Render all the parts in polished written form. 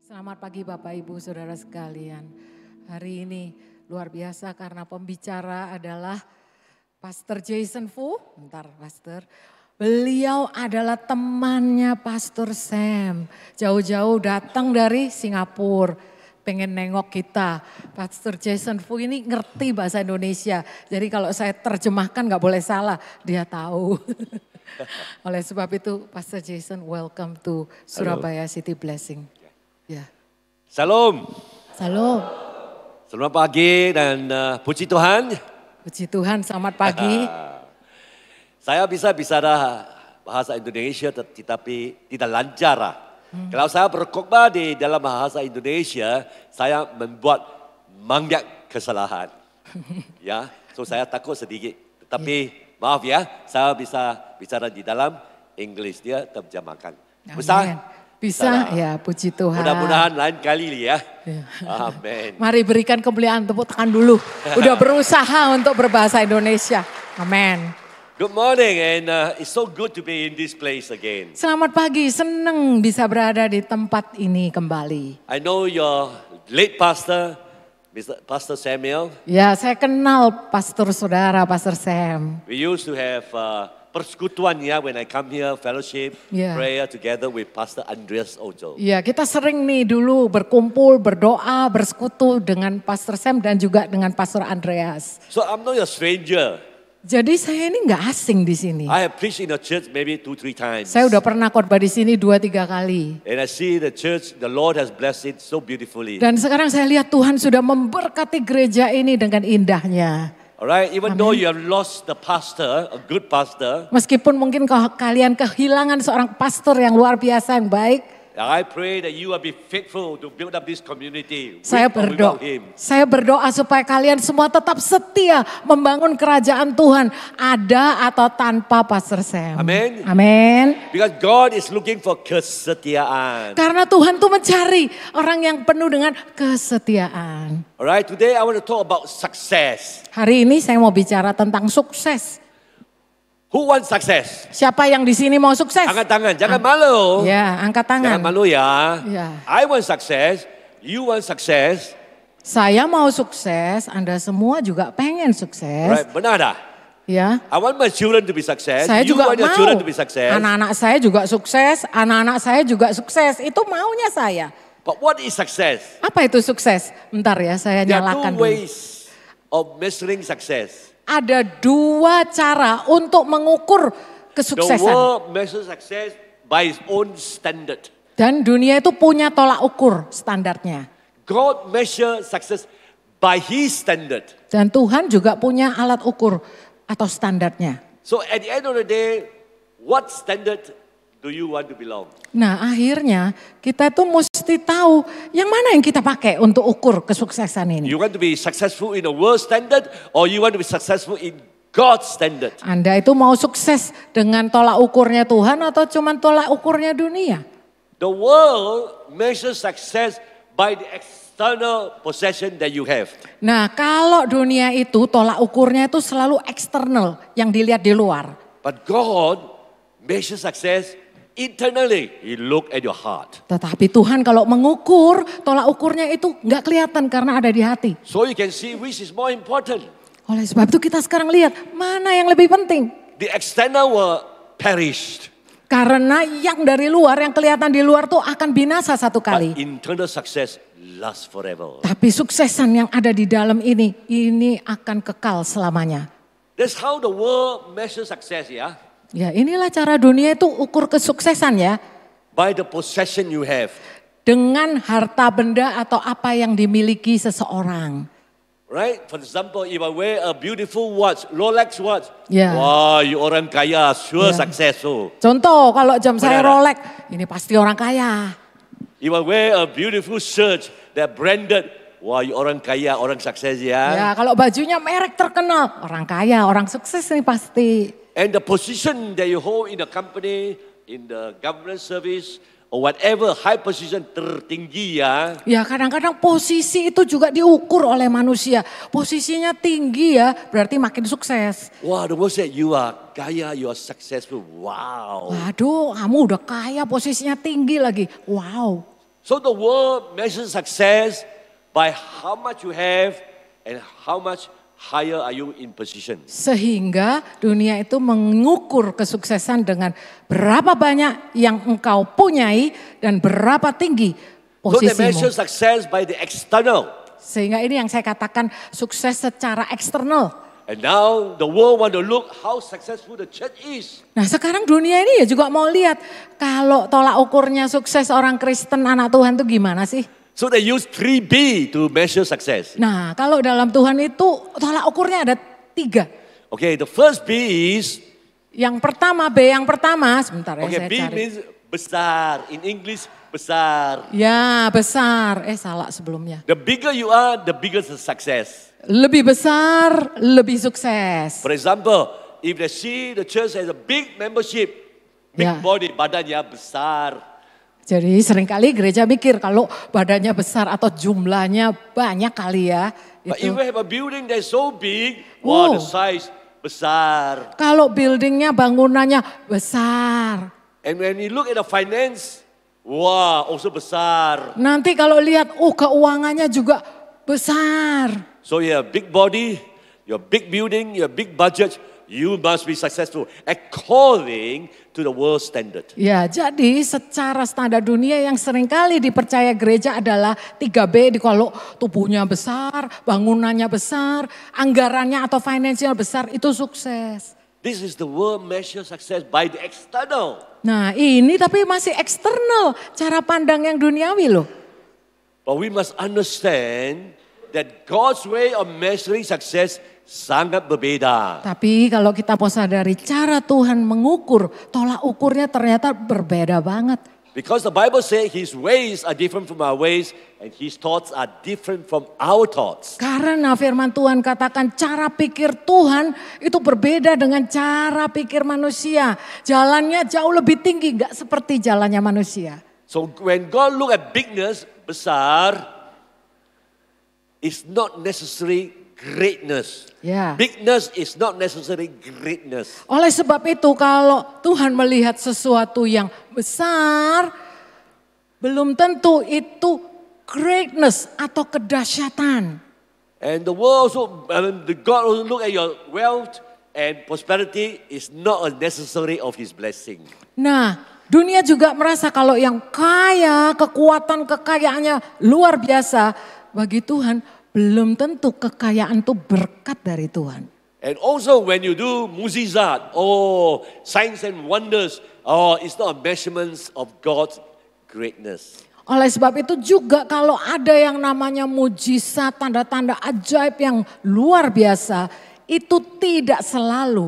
Selamat pagi Bapak Ibu Saudara sekalian. Hari ini luar biasa karena pembicara adalah Pastor Jason Fu. Bentar Pastor. Beliau adalah temannya Pastor Sam. Jauh-jauh datang dari Singapura. Pengen nengok kita. Pastor Jason Fu ini ngerti bahasa Indonesia. Jadi kalau saya terjemahkan gak boleh salah. Dia tahu. Oleh sebab itu Pastor Jason, welcome to Surabaya City Blessing. Ya. Salam. Salam. Selamat pagi dan puji Tuhan. Puji Tuhan, selamat pagi. Saya bisa bicara bahasa Indonesia tetapi tidak lancar. Kalau saya berkhotbah di dalam bahasa Indonesia, saya membuat banyak kesalahan. Ya, so saya takut sedikit. Tetapi maaf ya, saya bisa bicara di dalam English, dia terjemahkan. Bisa? Bisa ya, puji Tuhan. Mudah-mudahan lain kali ya. Amin. Mari berikan kemuliaan, tepuk tangan dulu. Udah berusaha untuk berbahasa Indonesia. Amin. Good morning and it's so good to be in this place again. Selamat pagi, senang bisa berada di tempat ini kembali. I know your late pastor, Pastor Samuel. Ya, saya kenal pastor saudara, Pastor Sam. We used to have persekutuan ya when I come here, fellowship, prayer together with Pastor Andreas also. Ya, kita sering nih dulu berkumpul, berdoa, bersekutu dengan Pastor Sam dan juga dengan Pastor Andreas. So I'm not a stranger. Jadi saya ini nggak asing di sini. I have preached in the church maybe 2-3 times. Saya udah pernah khotbah di sini 2-3 kali. And I see the church, the Lord has blessed it so beautifully. Dan sekarang saya lihat Tuhan sudah memberkati gereja ini dengan indahnya. Alright, even though you have lost the pastor, a good pastor. Meskipun mungkin kalian kehilangan seorang pastor yang luar biasa yang baik. I pray that you will be faithful to build up this community. Saya berdoa supaya kalian semua tetap setia membangun kerajaan Tuhan. Ada atau tanpa Pastor Sam. Amin. Amin. Because God is looking for kesetiaan. Karena Tuhan tuh mencari orang yang penuh dengan kesetiaan. Alright, today I want to talk about success. Hari ini saya mau bicara tentang sukses. Who wants success? Siapa yang di sini mau sukses? Angkat tangan, jangan malu. Ya, angkat tangan. Jangan malu ya. Ya. I want success, you want success. Saya mau sukses, Anda semua juga pengen sukses. Right, benar dah? Ya. I want my children to be success. Saya you juga want your mau children to be success. anak-anak saya juga sukses, anak-anak saya juga sukses. Itu maunya saya. But what is success? Apa itu sukses? Bentar ya, saya There are nyalakan two dulu. ways of measuring success. Ada dua cara untuk mengukur The kesuksesan. world measures success by its own standard. Dan dunia itu punya tolak ukur standarnya. God measures success by His standard. Dan Tuhan juga punya alat ukur atau standarnya. So at the end of the day, what standard do you want to belong? Nah akhirnya kita tuh mesti tahu yang mana yang kita pakai untuk ukur kesuksesan ini. You want to be successful in the world standard or you want to be successful in God's standard? Anda itu mau sukses dengan tolak ukurnya Tuhan atau cuma tolak ukurnya dunia? The world measures success by the external possession that you have. Nah kalau dunia itu tolak ukurnya itu selalu eksternal yang dilihat di luar. But God measures success internally. He look at your heart. Tetapi Tuhan kalau mengukur tolak ukurnya itu nggak kelihatan karena ada di hati. So you can see which is more important. Oleh sebab itu kita sekarang lihat mana yang lebih penting. The external will perish. Karena yang dari luar, yang kelihatan di luar tuh akan binasa satu But kali. internal success lasts forever. Tapi suksesan yang ada di dalam ini akan kekal selamanya. That's how the world measures success, ya. Ya inilah cara dunia itu ukur kesuksesan ya. By the possession you have. Dengan harta benda atau apa yang dimiliki seseorang. Right? For example, if I wear a beautiful watch, Rolex watch. Yeah. Wah, you orang kaya, sure Yeah. successful. Contoh kalau jam saya Benar. Rolex, ini pasti orang kaya. If I wear a beautiful shirt that branded, wah, you orang kaya, orang sukses ya. Ya kalau bajunya merek terkenal, orang kaya, orang sukses nih pasti. And the position that you hold in the company, in the government service, or whatever high position tertinggi ya. Ya kadang-kadang posisi itu juga diukur oleh manusia. Posisinya tinggi ya berarti makin sukses. Wah, the world said you are kaya, you are successful. Wow. Waduh kamu udah kaya posisinya tinggi lagi. Wow. So the world measures success by how much you have and how much higher are you in position. Sehingga dunia itu mengukur kesuksesan dengan berapa banyak yang engkau punyai dan berapa tinggi So they measure posisimu. success by the external. Sehingga ini yang saya katakan sukses secara eksternal. And now the world want to look how successful the church is. Nah sekarang dunia ini ya juga mau lihat kalau tolak ukurnya sukses orang Kristen anak Tuhan itu gimana sih? So they use 3B to measure success. Nah kalau dalam Tuhan itu tolak ukurnya ada 3. Okay, the first B is, Yang pertama, B yang pertama, sebentar ya okay, saya B cari. means besar. In English, besar. Ya besar, salah sebelumnya. The bigger you are, the bigger the success. Lebih besar, lebih sukses. For example, if they see the church has a big membership, big Ya. body, badannya besar. Jadi seringkali gereja mikir kalau badannya besar atau jumlahnya banyak kali ya. But Itu. if we have a building that's so big, wow, the Oh. size besar. Kalau buildingnya, bangunannya besar. And when you look at the finance, wow, also besar. Nanti kalau lihat, keuangannya juga besar. So you have big body, your big building, your big budget, you must be successful according to the world standard. Ya, jadi secara standar dunia yang seringkali dipercaya gereja adalah 3B, kalau tubuhnya besar, bangunannya besar, anggarannya atau finansial besar, itu sukses. This is the world measure success by the external. Nah ini tapi masih eksternal, cara pandang yang duniawi loh. But we must understand that God's way of measuring success sangat berbeda. Tapi kalau kita mau sadari cara Tuhan mengukur, tolak ukurnya ternyata berbeda banget. Because the Bible says His ways are different from our ways and His thoughts are different from our thoughts. Karena firman Tuhan katakan cara pikir Tuhan itu berbeda dengan cara pikir manusia. Jalannya jauh lebih tinggi, gak seperti jalannya manusia. So when God look at bigness, besar, it's not necessary greatness. Ya. Bigness is not necessary greatness. Oleh sebab itu kalau Tuhan melihat sesuatu yang besar, belum tentu itu greatness atau kedahsyatan. And the world also, the God also look at your wealth and prosperity is not a necessary of His blessing. Nah, dunia juga merasa kalau yang kaya, kekayaannya luar biasa, bagi Tuhan belum tentu kekayaan itu berkat dari Tuhan. And also when you do muzizat, signs and wonders, it's not a measurement of God's greatness. Oleh sebab itu juga kalau ada yang namanya mujizat, tanda-tanda ajaib yang luar biasa, itu tidak selalu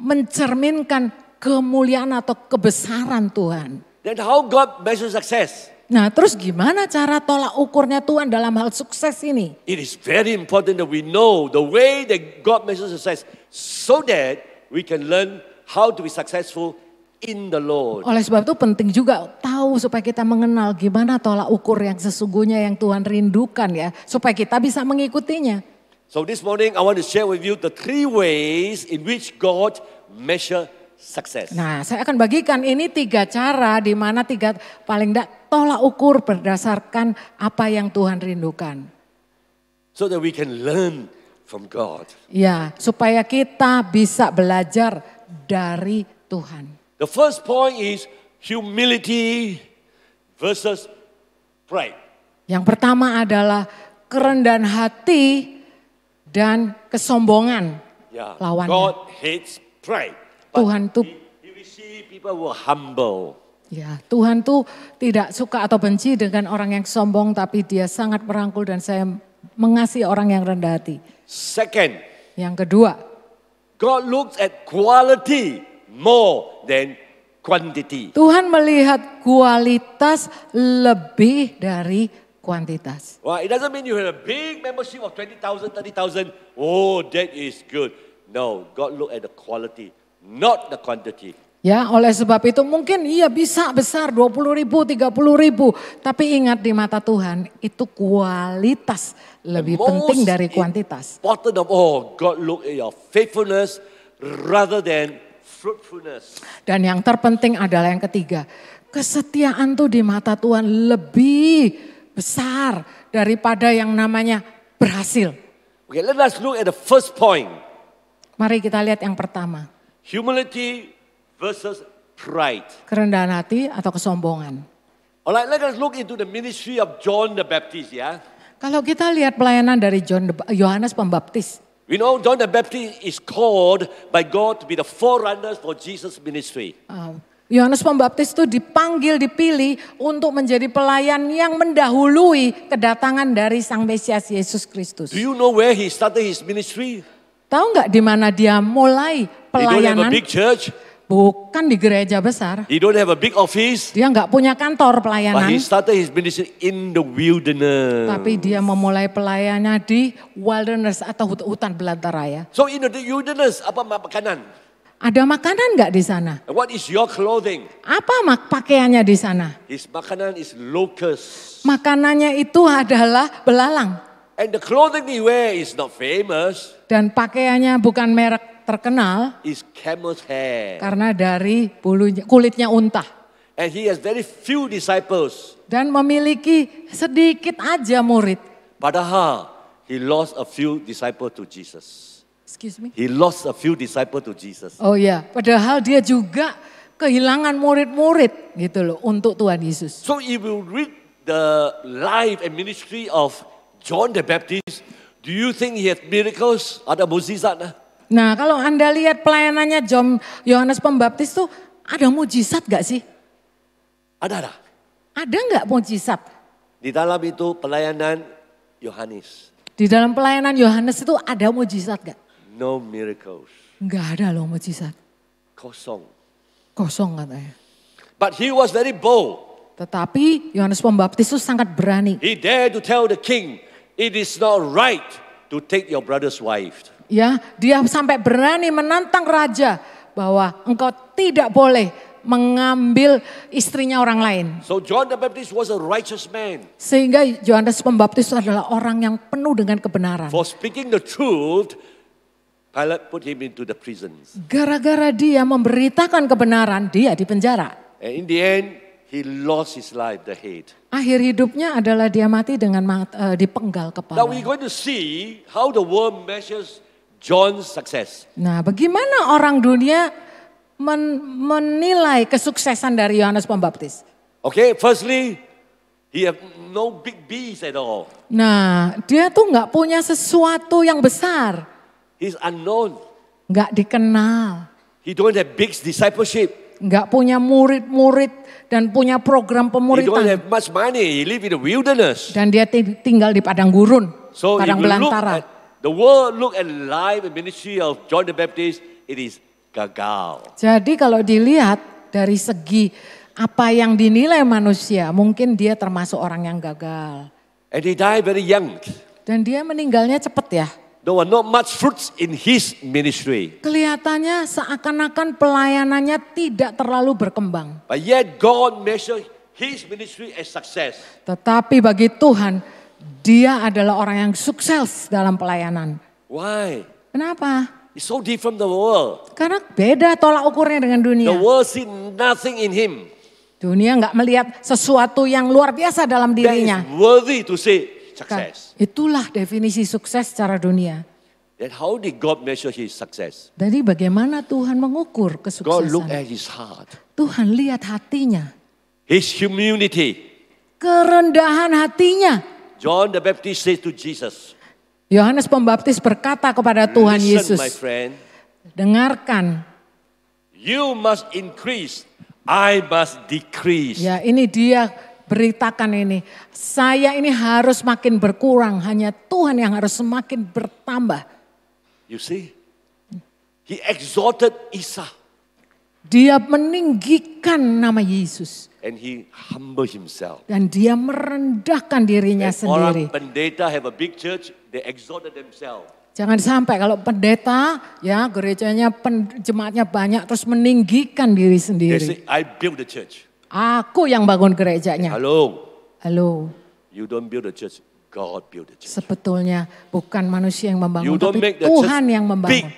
mencerminkan kemuliaan atau kebesaran Tuhan. Then how God measures success? Nah terus gimana cara tolak ukurnya Tuhan dalam hal sukses ini? It is very important that we know the way that God measures success so that we can learn how to be successful in the Lord. Oleh sebab itu penting juga tahu supaya kita mengenal gimana tolak ukur yang sesungguhnya yang Tuhan rindukan ya. Supaya kita bisa mengikutinya. So this morning I want to share with you the 3 ways in which God measures success. Nah saya akan bagikan ini 3 cara di mana 3 paling tidak tolak ukur berdasarkan apa yang Tuhan rindukan. So that we can learn from God. Ya supaya kita bisa belajar dari Tuhan. The first point is humility versus pride. Yang pertama adalah kerendahan hati dan kesombongan. Yeah. Lawannya. God hates pride. Tuhan tuh He will see people who are humble. ya, Tuhan tuh tidak suka atau benci dengan orang yang sombong, tapi Dia sangat merangkul dan saya mengasihi orang yang rendah hati. Second, Yang kedua, God looks at quality more than quantity. Tuhan melihat kualitas lebih dari kuantitas. Well, it doesn't mean you have a big membership of 20,000, 30,000. Oh, that is good. No, God look at the quality, not the quantity. Ya, oleh sebab itu mungkin iya bisa besar 20.000, 30.000. Tapi ingat di mata Tuhan itu kualitas lebih penting dari kuantitas. Important of all, God look at your faithfulness rather than fruitfulness. Dan yang terpenting adalah yang ketiga. Kesetiaan tuh di mata Tuhan lebih besar daripada yang namanya berhasil. Okay, let us look at the first point. Mari kita lihat yang pertama. Humility versus pride. Kerendahan hati atau kesombongan. Alright, let us look into the ministry of John the Baptist, yeah? Kalau kita lihat pelayanan dari Yohanes Pembaptis. We know John the Baptist is called by God to be the forerunner for Jesus' ministry. Yohanes Pembaptis itu dipanggil, dipilih untuk menjadi pelayan yang mendahului kedatangan dari Sang Mesias Yesus Kristus. Do you know where he started his ministry? Tahu nggak di mana dia mulai He don't have pelayanan? a big church. Bukan di gereja besar. He don't have a big office. Dia nggak punya kantor But pelayanan. he started his ministry in the wilderness. Tapi dia memulai pelayanannya di wilderness atau hutan belantara ya. So in the wilderness, apa makanan? Ada makanan nggak di sana? And what is your clothing? Apa pakaiannya di sana? His makanan is locusts. Makanannya itu adalah belalang. And the clothing he wear is not famous. Dan pakaiannya bukan merek terkenal. It's camel's hair. Karena dari kulitnya unta. And he has very few disciples. Dan memiliki sedikit aja murid. Padahal he lost a few disciples to Jesus. Excuse me. He lost a few disciples to Jesus. Oh ya, padahal dia juga kehilangan murid-murid gitu loh untuk Tuhan Yesus. So if you read the life and ministry of John the Baptist, do you think he has miracles? Ada mukjizat? Nah kalau Anda lihat pelayanannya Yohanes Pembaptis tuh ada mujizat gak sih? Ada. Ada gak mujizat? Di dalam itu pelayanan Yohanes. Di dalam pelayanan Yohanes itu ada mujizat gak? No miracles. Gak ada loh mujizat. Kosong. Kosong katanya. But he was very bold. Tetapi Yohanes Pembaptis itu sangat berani. He dared to tell the king, it is not right to take your brother's wife. Ya, dia sampai berani menantang raja bahwa engkau tidak boleh mengambil istrinya orang lain. So John the Baptist was a righteous man. Sehingga Yohanes Pembaptis adalah orang yang penuh dengan kebenaran. For speaking the truth, Pilate put him into the prisons. Gara-gara dia memberitakan kebenaran, dia dipenjara. And in the end, he lost his life, the head. Akhir hidupnya adalah dia mati dengan dipenggal Now kepala. we're going to see how the world measures John's success. Nah, bagaimana orang dunia menilai kesuksesan dari Yohanes Pembaptis? Okay, firstly, he have no big B's at all. Nah, dia tuh nggak punya sesuatu yang besar, He's unknown. nggak dikenal, He don't have big discipleship. nggak punya murid-murid dan punya program He don't pemuritan. have much money. He live in the wilderness. Dan dia tinggal di padang gurun, So if padang you look belantara. at the world, look at life and ministry of John the Baptist, it is gagal. Jadi kalau dilihat dari segi apa yang dinilai manusia, mungkin dia termasuk orang yang gagal. And he died very young. Dan dia meninggalnya cepat ya. There were not much fruits in his ministry. Kelihatannya seakan-akan pelayanannya tidak terlalu berkembang. But yet God measured his ministry as success. Tetapi bagi Tuhan, dia adalah orang yang sukses dalam pelayanan. Why? Kenapa? It's so different from the world. Karena beda tolak ukurnya dengan dunia. The world see nothing in him Dunia nggak melihat sesuatu yang luar biasa dalam that dirinya. is worthy to say success. Itulah definisi sukses secara dunia. Then how did God measure his success? Jadi bagaimana Tuhan mengukur God look kesuksesan? at his heart, Tuhan lihat hatinya. his humility. Kerendahan hatinya. John the Baptist said to Jesus, Yohanes Pembaptis berkata kepada Tuhan listen Yesus, my friend, dengarkan. you must increase, I must decrease. Ya ini dia beritakan ini. Saya ini harus makin berkurang. Hanya Tuhan yang harus semakin bertambah. You see, he exalted Isa Dia meninggikan nama Yesus. and he humbled himself. Dan dia merendahkan dirinya And orang sendiri. pendeta have a big church, they exalted themselves. Jangan sampai kalau pendeta ya gerejanya jemaatnya banyak terus meninggikan diri They sendiri. say, I built the church. Aku yang bangun gerejanya. Hello, Halo, you don't build the church, God built the church. sebetulnya bukan manusia yang membangun You don't tapi make the Tuhan church yang big. membangun.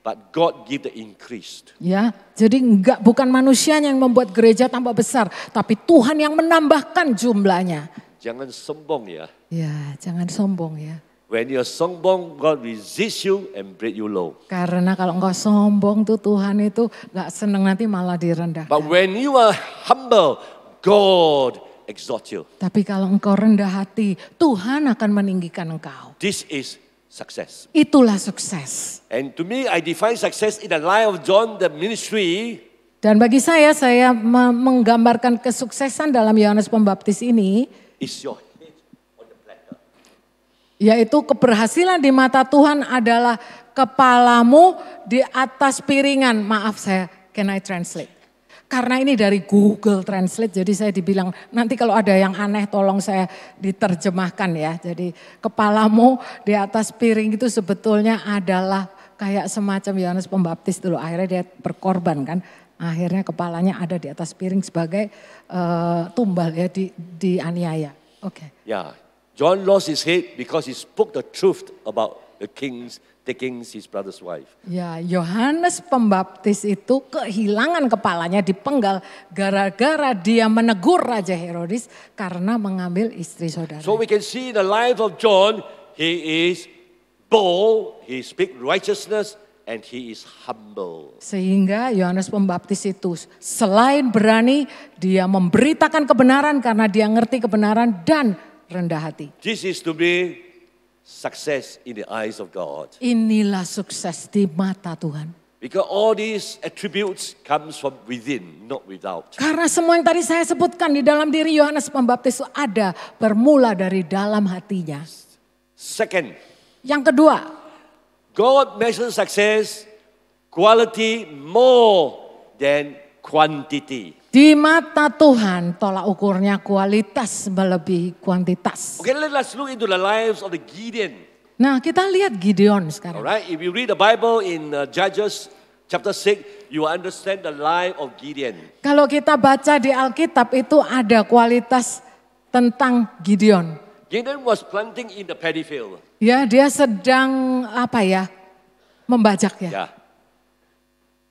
but God give the increase. Ya, jadi bukan manusianya yang membuat gereja tambah besar, tapi Tuhan yang menambahkan jumlahnya. Jangan sombong ya. Ya, jangan sombong ya. When you're sombong, God resist you and break you low. Karena kalau engkau sombong tuh Tuhan itu gak seneng, nanti malah direndahkan. But when you are humble, God exalt you. Tapi kalau engkau rendah hati, Tuhan akan meninggikan engkau. This is success. Itulah sukses. And to me, I define success in the life of John the ministry. Dan bagi saya menggambarkan kesuksesan dalam Yohanes Pembaptis ini, Is your head on the platter. yaitu keberhasilan di mata Tuhan adalah kepalamu di atas piringan. Maaf saya, can I translate? Karena ini dari Google Translate, jadi saya dibilang nanti kalau ada yang aneh tolong saya diterjemahkan ya. Jadi kepalamu di atas piring itu sebetulnya adalah kayak semacam Yohanes Pembaptis dulu. Akhirnya dia berkorban kan. Akhirnya kepalanya ada di atas piring sebagai tumbal ya, dianiaya. Oke. Yeah, John lost his head because he spoke the truth about the kings taking his brother's wife. Ya, Yohanes Pembaptis itu kehilangan kepalanya dipenggal gara-gara dia menegur Raja Herodes karena mengambil istri saudara. So we can see in the life of John, he is bold, he speaks righteousness, and he is humble. Sehingga Yohanes Pembaptis itu selain berani, dia memberitakan kebenaran karena dia ngerti kebenaran dan rendah hati. This is to be success in the eyes of God. Inilah sukses di mata Tuhan. Because all these attributes comes from within, not without. Karena semua yang tadi saya sebutkan di dalam diri Yohanes Pembaptis itu ada, bermula dari dalam hatinya. Second, Yang kedua, God measures success quality more than quantity. di mata Tuhan tolak ukurnya kualitas melebihi kuantitas. Okay, let's look into the lives of the Gideon. Nah, kita lihat Gideon sekarang. Alright, if you read the Bible in Judges chapter 6, you will understand the life of Gideon. Kalau kita baca di Alkitab itu ada kualitas tentang Gideon. Gideon was planting in the paddy field. Ya, dia sedang membajak ya. Yeah.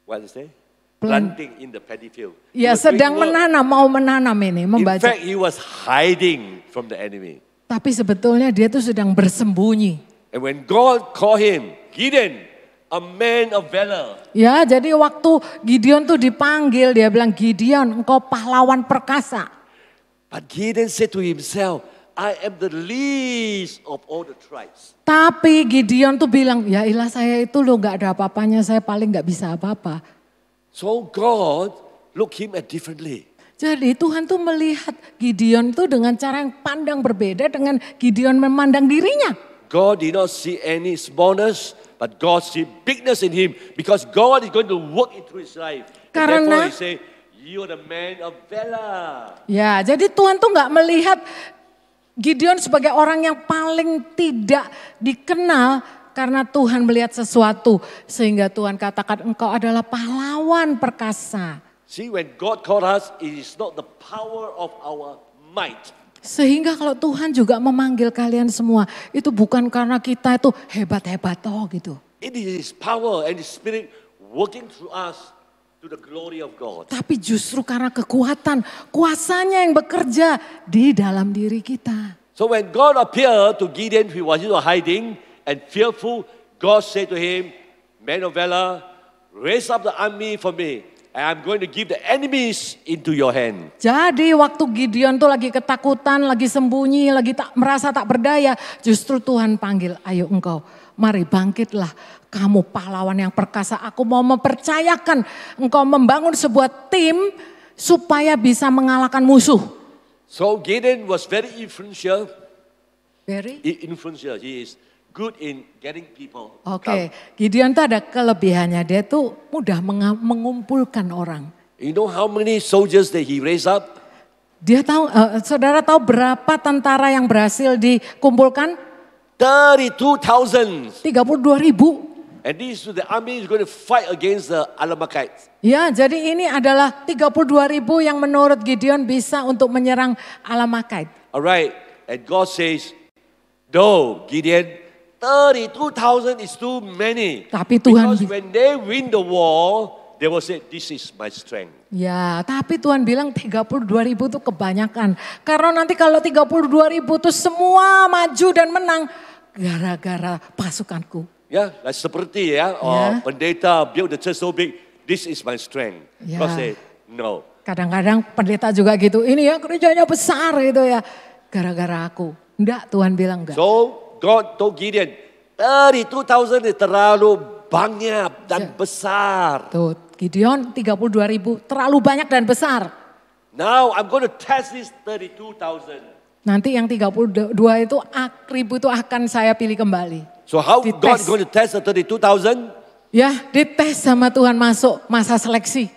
What is it? Plant- Planting in the paddy field. Ya, He was doing sedang work. mau menanam ini, In membajak. fact, he was hiding from the enemy. Tapi sebetulnya dia tuh sedang bersembunyi. And when God called him, Gideon, a man of valor. Ya, jadi waktu Gideon tuh dipanggil, dia bilang, Gideon, engkau pahlawan perkasa. But Gideon said to himself, I am the least of all the tribes. Tapi Gideon tuh bilang, ya ilah saya itu loh gak ada apa-apanya, saya paling gak bisa apa-apa. So God looked him at differently. Jadi Tuhan tuh melihat Gideon tuh dengan cara yang pandang berbeda dengan Gideon memandang dirinya. God did not see any smallness, but God see bigness in him because God is going to work into his life. And Karena- therefore he say, you are the man of valor. Ya, jadi Tuhan tuh gak melihat Gideon sebagai orang yang paling tidak dikenal karena Tuhan melihat sesuatu sehingga Tuhan katakan engkau adalah pahlawan perkasa. See, when God called us, it is not the power of our might. Sehingga kalau Tuhan juga memanggil kalian semua itu bukan karena kita itu hebat-hebat gitu. It is his power and his spirit working through us to the glory of God. Tapi justru karena kekuatan, kuasanya yang bekerja di dalam diri kita. So when God appeared to Gideon, he was hiding and fearful. God said to him, man of valor, raise up the army for me. And I'm going to give the enemies into your hand. Jadi waktu Gideon tuh lagi ketakutan, lagi sembunyi, lagi merasa tak berdaya. Justru Tuhan panggil, ayo engkau, mari bangkitlah. Kamu pahlawan yang perkasa, aku mau mempercayakan engkau membangun sebuah tim supaya bisa mengalahkan musuh. So Gideon was very influential. Very? Influential. He is good in getting people. Oke, Gideon tuh ada kelebihannya, dia tuh mudah mengumpulkan orang. You know how many soldiers that he raised up? Dia tahu, saudara tahu berapa tentara yang berhasil dikumpulkan? 32,000. 32.000. And this the army is going to fight against the Amalekites. Ya, jadi ini adalah 32.000 yang menurut Gideon bisa untuk menyerang Amalekite. All right. And God says, no, Gideon, 32,000 is too many. Tapi Tuhan Because when they win the war, they will say, this is my strength. Ya, tapi Tuhan bilang 32 ribu itu kebanyakan. Karena nanti kalau 32 ribu itu semua maju dan menang gara-gara pasukanku. Ya, like seperti ya, pendeta build the church so big, this is my strength. Ya. God say, no. Kadang-kadang pendeta juga gitu, ini ya gerejanya besar gitu ya. Gara-gara aku. Enggak, Tuhan bilang enggak. So God told Gideon, 32,000 is terlalu banyak dan besar. Tuh, Gideon 32 ribu terlalu banyak dan besar. Now I'm going to test this 32,000. Nanti yang 32 itu ribu itu akan saya pilih kembali. So how Dites. God going to test the 32,000? Ya, dites sama Tuhan masuk masa seleksi.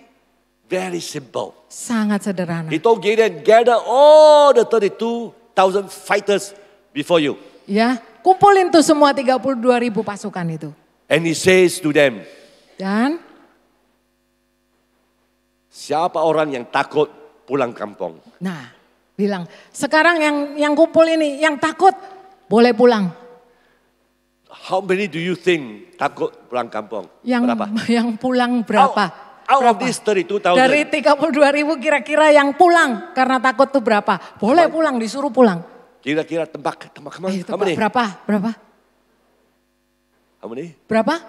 Very simple. Sangat sederhana. He told Gideon, gather all the 32,000 fighters before you. Ya, kumpulin tuh semua 32 ribu pasukan itu. And he says to them, Dan siapa orang yang takut pulang kampung? nah, bilang sekarang yang kumpul ini yang takut boleh pulang. How many do you think takut pulang kampung? Berapa? Yang pulang berapa? Out of Berapa? this 32,000. Dari 32 ribu kira-kira yang pulang karena takut tuh berapa? Boleh pulang, disuruh pulang. Kira-kira tebak Ayo, how many? berapa? How many? Berapa?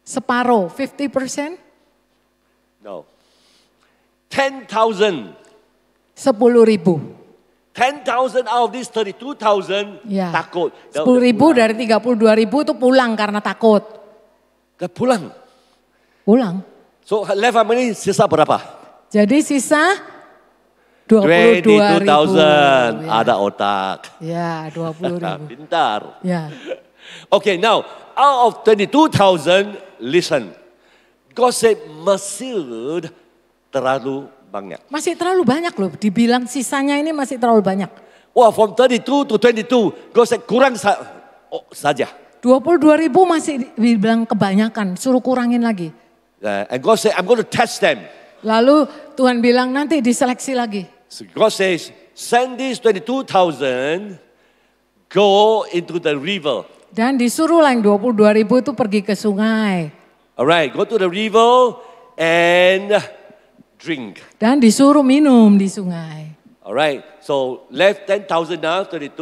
Separuh, 50%? No. 10,000. 10 ribu. 10,000 out of this 32,000 Ya. takut. 10 ribu dari 32 ribu itu pulang karena takut. Gak pulang. Pulang. So left how many? Sisa berapa? Jadi sisa 22 ribu. 22,000. Ya. Ada otak. Ya, 20 ribu. Pintar. Ya. Okay, now out of 22,000, listen. God said Mesir terlalu banyak. Masih terlalu banyak loh. Dibilang sisanya ini masih terlalu banyak. Wah, from 32 to 22, God said kurang saja. 22 ribu masih dibilang kebanyakan. Suruh kurangin lagi. And God said, I'm going to test them. Lalu Tuhan bilang nanti diseleksi lagi. So God says, send these 22,000, go into the river. Dan disuruh lah yang 22 ribu itu pergi ke sungai. Alright, go to the river and drink. Dan disuruh minum di sungai. Alright, so left 10,000 now, 32,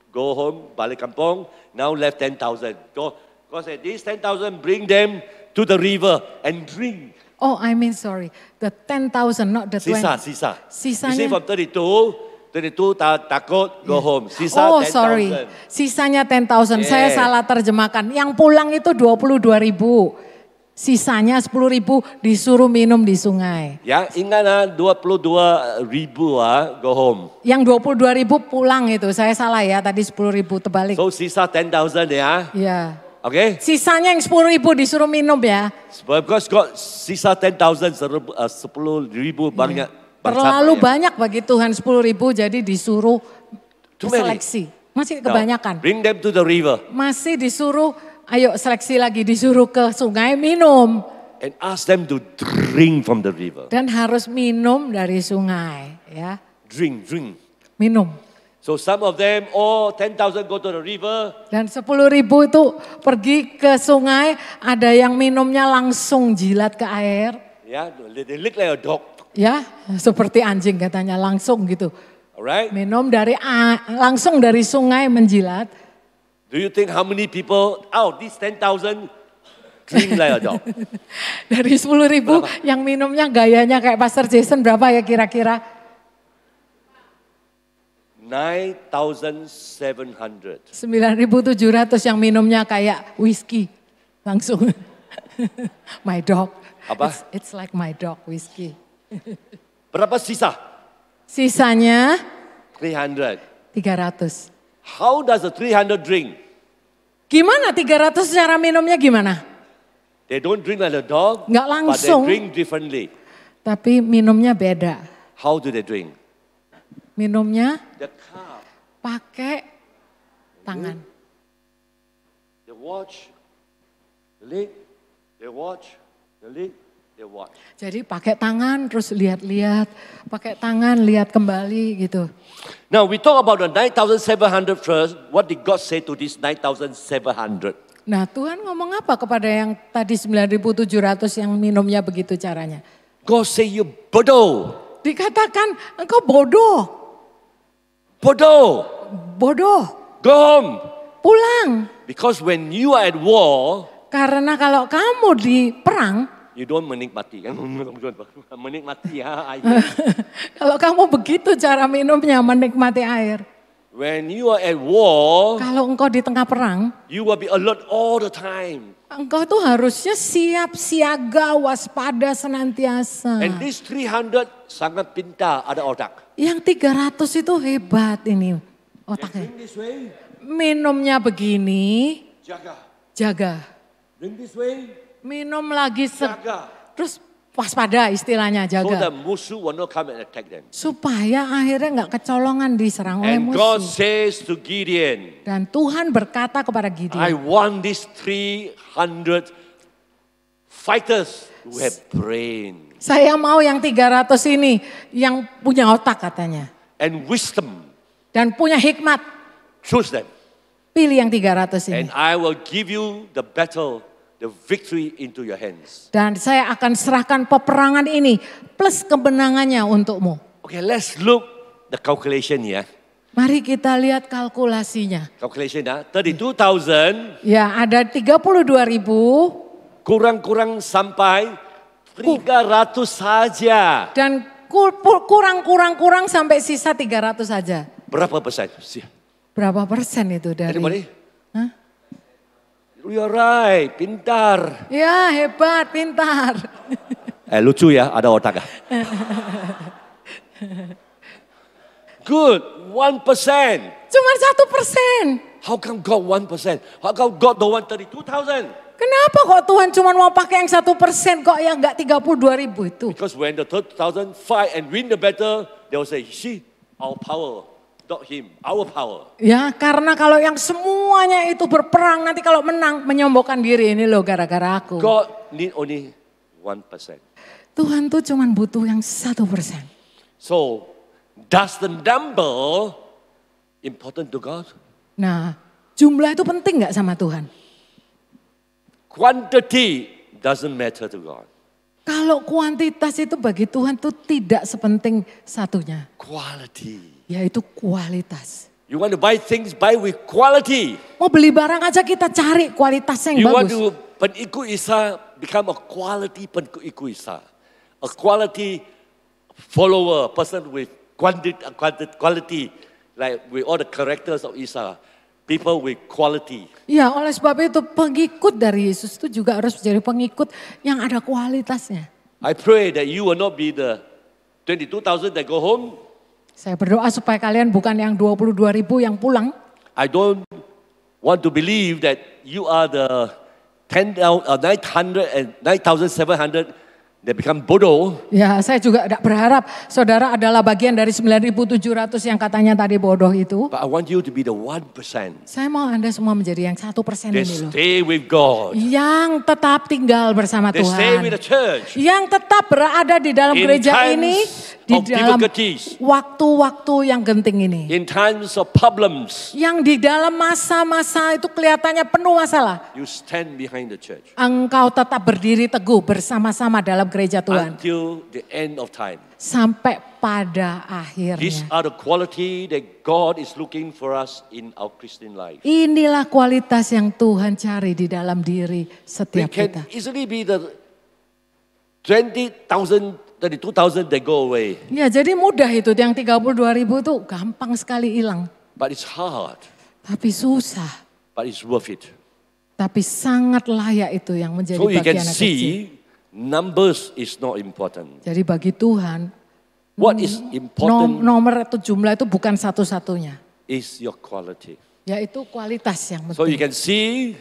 go home, balik kampung. Now left 10,000. God said, these 10,000, bring them to the river and drink. Oh, I mean sorry. The 10,000, not the 20. Sisa. Sisanya. You see from 32 takut, go home. Sisa Oh 10,000. sorry, sisanya 10,000. Saya Yeah. salah terjemahkan. Yang pulang itu 22 ribu. Sisanya 10 ribu disuruh minum di sungai. Ya, ingat 22,000 go home. Yang 22 ribu pulang itu, saya salah ya tadi 10 ribu terbalik. So sisa 10,000 ya. Ya. Okay? Sisanya yang 10 ribu disuruh minum ya. Because God sisa 10,000, 10,000 banyak. Terlalu banyak bagi Tuhan 10 ribu jadi disuruh Too many. seleksi. Masih No, kebanyakan. bring them to the river Masih disuruh, ayo seleksi lagi disuruh ke sungai minum. and ask them to drink from the river. Dan harus minum dari sungai ya. Drink. Minum. So some of them, 10,000 go to the river. Dan 10 ribu itu pergi ke sungai, ada yang minumnya langsung jilat ke air. Yeah, they look like a dog. Ya, seperti anjing katanya langsung gitu. Alright? Minum langsung dari sungai menjilat. Do you think how many people out these 10,000 drink like a dog? Dari 10 ribu yang minumnya gayanya kayak Pastor Jason berapa ya kira-kira? 9,700. 9.700 yang minumnya kayak whisky. Langsung. My dog. Apa? It's like my dog, whisky. Berapa sisa? Sisanya 300. 300. How does the 300 drink? Gimana 300 cara minumnya gimana? They don't drink like a dog, Nggak but langsung. they drink differently. Tapi minumnya beda. How do they drink? Minumnya The cup. pakai tangan. They watch the leg. They watch the leg. they watch. Jadi pakai tangan terus lihat-lihat, pakai tangan lihat kembali gitu. Now we talk about the 9,700 first. What did God say to this 9,700? Nah Tuhan ngomong apa kepada yang tadi 9.700 yang minumnya begitu caranya? God say you bodoh. Dikatakan engkau bodoh, Bodoh. bodoh, Go home. pulang. Because when you are at war, Karena kalau kamu di perang, you don't menikmati. Kan? Menikmati ya air. kalau kamu begitu cara minumnya menikmati air. When you are at war, Kalau engkau di tengah perang, you will be alert all the time. engkau tuh harusnya siap, siaga, waspada senantiasa. And this 300 sangat pintar ada otak. Yang 300 itu hebat ini otaknya. Drink this way, Minumnya begini, jaga. jaga. Drink this way, Minum lagi, jaga. terus waspada istilahnya, So the jaga. musuh will not come and attack them. Supaya akhirnya nggak kecolongan diserang oleh And God musuh. says to Gideon, Dan Tuhan berkata kepada I Gideon, want these 300 fighters who have brain saya mau yang 300 ini yang punya otak katanya. and wisdom. Dan punya hikmat. Choose them. Pilih yang 300 ini. And I will give you the battle, the victory into your hands. Dan saya akan serahkan peperangan ini plus kemenangannya untukmu. Okay, let's look the calculation here. Mari kita lihat kalkulasinya. Calculation 32,000 Ya ada 32.000 kurang-kurang sampai 300 saja. dan kurang sampai sisa 300 saja. Berapa persen? Berapa persen itu dari? Anybody? Hah? You're right, pintar. Ya hebat, pintar. Lucu ya, ada otak. Good, 1%. Cuma 1%. How come God 1%? How come God don't want 32,000? Kenapa kok Tuhan cuma mau pakai yang 1% kok yang enggak 32.000 itu? Because when the 30,000 fight and win the battle, they will say, see, our power, not him, our power. Ya karena kalau yang semuanya itu berperang nanti kalau menang menyombongkan diri ini loh gara-gara aku. God need only 1%. Tuhan tuh cuma butuh yang 1%. So, does the number important to God? Nah jumlah itu penting nggak sama Tuhan? Quantity doesn't matter to God. Kalau kuantitas itu bagi Tuhan tuh tidak sepenting satunya. Quality. Yaitu kualitas. You want to buy things, buy with quality. Mau beli barang aja kita cari kualitasnya yang You want bagus. to pengikut Isa become a quality pengikut Isa. A quality follower, person with quality, like with all the characters of Isa. People with quality. Ya oleh sebab itu pengikut dari Yesus itu juga harus menjadi pengikut yang ada kualitasnya. I pray that you will not be the 22,000 that go home. Saya berdoa supaya kalian bukan yang 22.000 yang pulang. I don't want to believe that you are the 900 and 9,700 that become bodoh. Ya saya juga tidak berharap saudara adalah bagian dari 9.700 yang katanya tadi bodoh itu. But I want you to be the 1%. Saya mau Anda semua menjadi yang 1% That ini loh. stay with God. Yang tetap tinggal bersama That stay with Tuhan. the church. Yang tetap berada di dalam In gereja times ini. Di of dalam difficulties. waktu-waktu yang genting ini. In times of problems, Yang di dalam masa-masa itu kelihatannya penuh masalah. you stand behind the church. Engkau tetap berdiri teguh bersama-sama dalam gereja Tuhan. Until the end of time. Sampai pada akhirnya. These are the quality that God is looking for us in our Christian life. Inilah kualitas yang Tuhan cari di dalam diri We setiap can kita. easily be the 20,000, 32,000 that go away. Ya jadi mudah itu yang 32.000 itu gampang sekali hilang. But it's hard. Tapi susah. But it's worth it. Tapi sangat layak itu yang menjadi So you can bagian kecil. see, numbers is not important. Jadi bagi Tuhan What is important nomor atau jumlah itu bukan satu-satunya. is your quality. Yaitu kualitas yang So you penting. can see,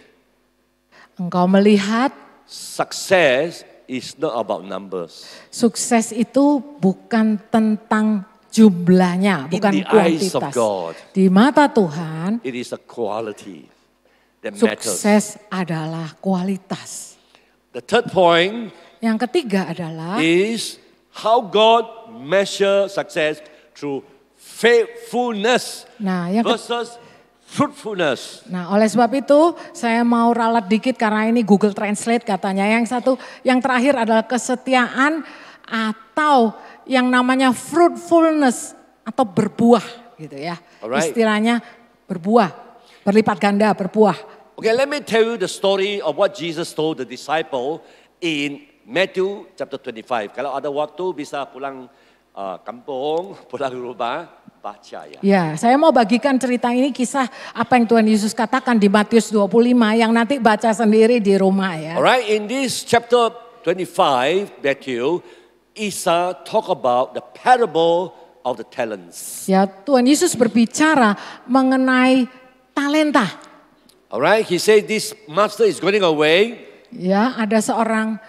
Engkau melihat success is not about numbers. sukses itu bukan tentang jumlahnya, bukan In the eyes of kuantitas. God. Di mata Tuhan, It is a quality that matters. sukses adalah kualitas. The third point, Yang ketiga adalah is how God measure success through faithfulness Nah, versus fruitfulness. Nah, oleh sebab itu saya mau ralat dikit karena ini Google Translate katanya. Yang terakhir adalah kesetiaan atau yang namanya fruitfulness atau berbuah gitu ya. Alright. Istilahnya berbuah, berlipat ganda, berbuah. Okay, let me tell you the story of what Jesus told the disciple in Matthew chapter 25. Kalau ada waktu bisa pulang kampung, pulang rumah, baca ya. Ya, saya mau bagikan cerita ini kisah apa yang Tuhan Yesus katakan di Matius 25 yang nanti baca sendiri di rumah ya. Alright, in this chapter 25, Matthew, Isa talk about the parable of the talents. Ya, Tuhan Yesus berbicara mengenai talenta. Alright, he said this master is going away. Ya, ada seorang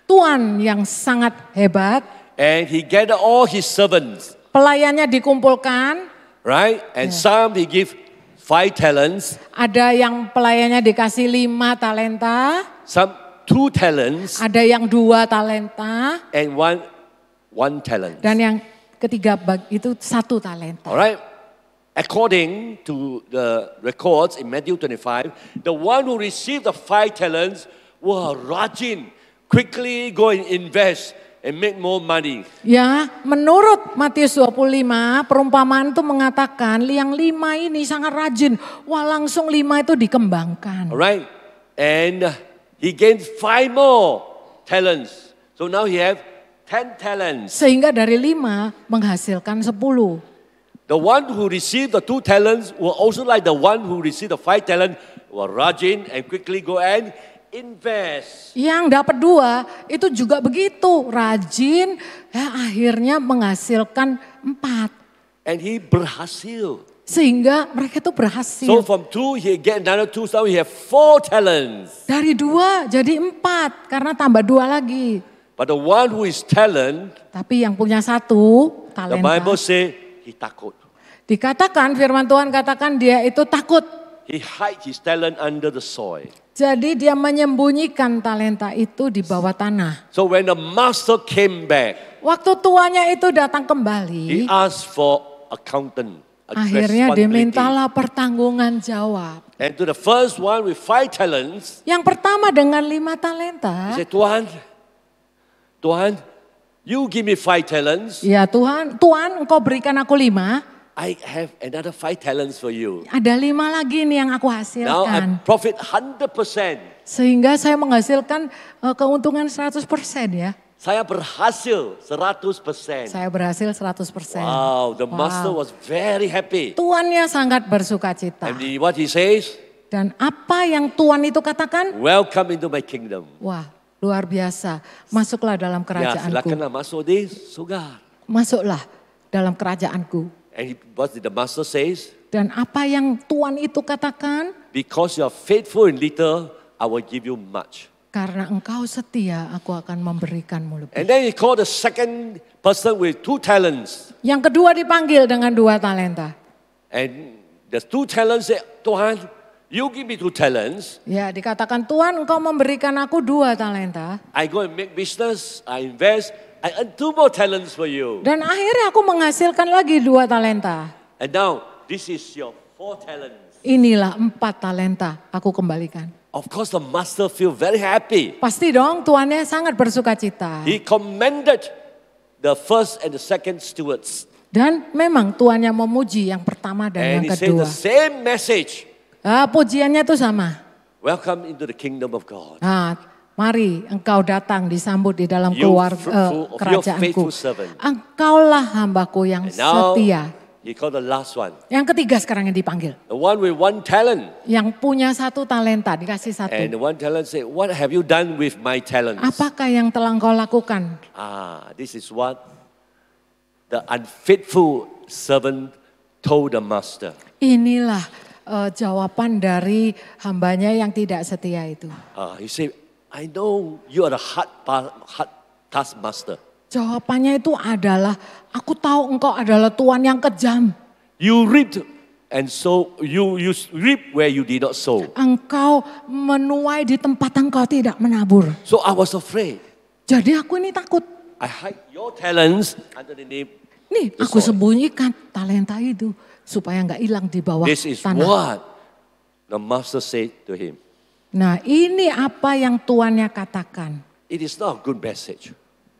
tuan yang sangat hebat. And he gathered all his servants. Pelayannya dikumpulkan. Right? And some he give 5 talents. Ada yang pelayannya dikasih 5 talenta. Some 2 talents. Ada yang 2 talenta. And one talent. Dan yang ketiga itu 1 talenta. Alright? According to the records in Matthew 25, the one who received the 5 talents were rajin, quickly go and invest and make more money. Ya, menurut Matius 25, perumpamaan itu mengatakan yang 5 ini sangat rajin. Wah, langsung 5 itu dikembangkan. Alright? And he gained 5 more talents. So now he have 10 talents. Sehingga dari 5 menghasilkan 10. The one who received the 2 talents were also like the one who received the 5 talents, were rajin and quickly go and invest. Yang dapat 2 itu juga begitu, rajin, ya akhirnya menghasilkan 4. And he berhasil. Sehingga mereka itu berhasil. So from 2 he get another 2, so he have 4 talents. Dari 2 jadi 4 karena tambah 2 lagi. But the one who is talent, Tapi yang punya 1 the Bible talenta. say he takut. Dikatakan firman Tuhan katakan dia itu takut. He hide his talent under the soil. Jadi dia menyembunyikan talenta itu di bawah tanah. So when the master came back, Waktu tuanya itu datang he kembali, asked for accountant. akhirnya responsibility. dimintalah pertanggungan jawab. And to the first one with 5 talents, Yang pertama dengan 5 talenta, he said, Tuhan, you give me 5 talents. ya Tuhan engkau berikan aku 5, I have another 5 talents for you. ada 5 lagi nih yang aku Now I hasilkan. profit 100%. Sehingga saya menghasilkan keuntungan 100% ya. Saya berhasil 100%. Saya berhasil 100%. Wow, the master was very happy. Tuannya sangat bersuka cita. And what he says, Dan apa yang Tuan itu katakan? welcome into my kingdom. Wah, luar biasa. Masuklah dalam Ya, kerajaanku. silakanlah masuk di surga. Masuklah dalam kerajaanku. And what did the master says? Dan apa yang Tuan itu katakan? Because you are faithful in little, I will give you much. Karena engkau setia, aku akan memberikanmu lebih. And then he called the second person with 2 talents. Yang kedua dipanggil dengan 2 talenta. And the 2 talents said, Tuhan, you give me 2 talents. Ya, dikatakan Tuhan engkau memberikan aku 2 talenta. I go and make business, I invest, I earn 2 more talents for you. Dan akhirnya aku menghasilkan lagi 2 talenta. And now, this is your 4 talents. Inilah 4 talenta aku kembalikan. Of course, the master feel very happy. Pasti dong tuannya sangat bersuka cita. He commended the first and the second stewards. Dan memang tuannya memuji yang pertama dan And he yang said kedua. the same message. Pujiannya tuh sama. Welcome into the kingdom of God. Mari engkau datang disambut di dalam You keluarga fruitful of your kerajaanku. faithful servant. Engkaulah hambaku yang And now, setia. he called the last one. Yang ketiga sekarang yang dipanggil. The one with 1 talent. Yang punya 1 talenta dikasih 1. And the 1 talent said, what have you done with my talents? Apakah yang telah engkau lakukan? This is what the unfaithful servant told the master. Inilah jawaban dari hambanya yang tidak setia itu. He said, I know you are the hard taskmaster. Jawabannya itu adalah, aku tahu engkau adalah Tuhan yang kejam. You reaped and so you reap where you did not sow. Engkau menuai di tempat engkau tidak menabur. So I was afraid. Jadi aku ini takut. I hide your talents under the name. Nih, The aku soil. sembunyikan talenta itu supaya nggak hilang di bawah This is tanah. what the master said to him. Nah, ini apa yang tuannya katakan. It is not a good message.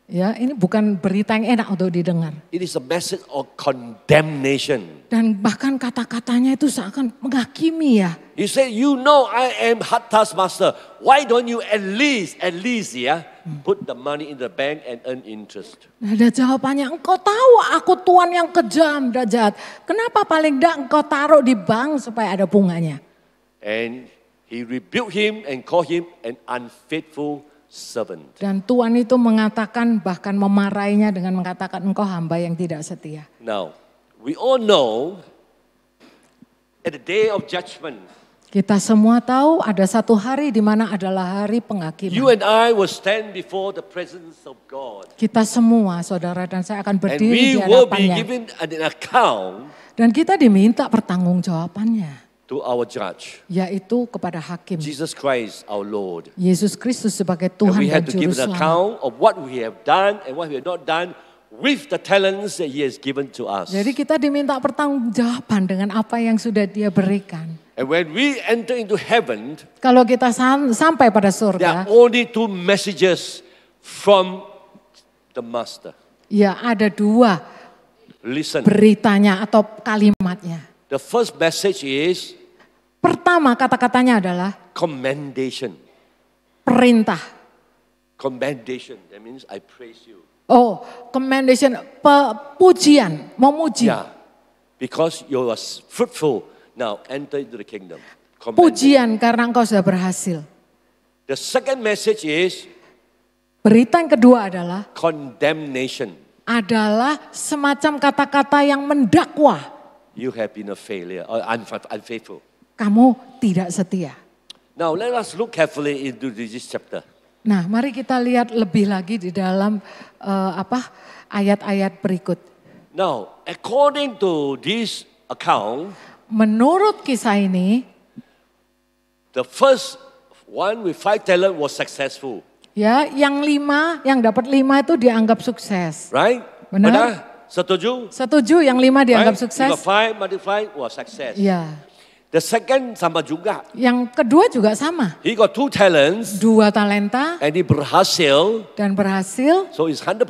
Ya, ini bukan berita yang enak untuk didengar. It is a message of condemnation. Dan bahkan kata-katanya itu seakan menghakimi ya. You say, you know I am hard task master. Why don't you at least, put the money in the bank and earn interest? Nah, ada jawabannya, engkau tahu aku tuan yang kejam dan jahat. Kenapa paling tidak engkau taruh di bank supaya ada bunganya? And he rebuked him and called him an unfaithful servant. Dan Tuhan itu mengatakan, bahkan memarahinya dengan mengatakan engkau hamba yang tidak setia. Now, we all know at the day of judgment, Kita semua tahu ada satu hari di mana adalah hari you penghakiman. and I will stand before the presence of God. Kita semua, saudara dan saya akan And berdiri we di will be hadapannya. given an account Dan kita diminta pertanggungjawabannya, to our judge, yaitu kepada hakim. Jesus Christ our Lord. Yesus Kristus sebagai And Tuhan we dan have to Juru give an Selamat. account of what we have done and what we have not done with the talents that he has given to us. Jadi kita diminta pertanggungjawaban dengan apa yang sudah dia berikan. And when we enter into heaven, Kalau kita sampai pada there are surga, only two messages from the Master. ya ada dua Listen, beritanya atau kalimatnya. the first message is Pertama kata-katanya adalah commendation. perintah. Commendation, that means I praise you. Oh, commendation, pujian, memuji. Yeah, because you are fruitful, now enter into the kingdom. Commendation. Pujian karena engkau sudah berhasil. The second message is Berita yang kedua adalah condemnation. semacam kata-kata yang mendakwa. You have been a failure or unfaithful. Kamu tidak setia. Now let us look carefully into this chapter. Nah, mari kita lihat lebih lagi di dalam ayat-ayat berikut. Now, according to this account, Menurut kisah ini, the first one with 5 talent was successful, ya, yang dapat 5 itu dianggap sukses. right? Benar. Setuju? Setuju, yang 5 dianggap Right? sukses? You got 5 multiplied was success. Ya. The second sama juga. Yang kedua juga sama. He got 2 talents 2 talenta and he berhasil, dan berhasil so it's 100%.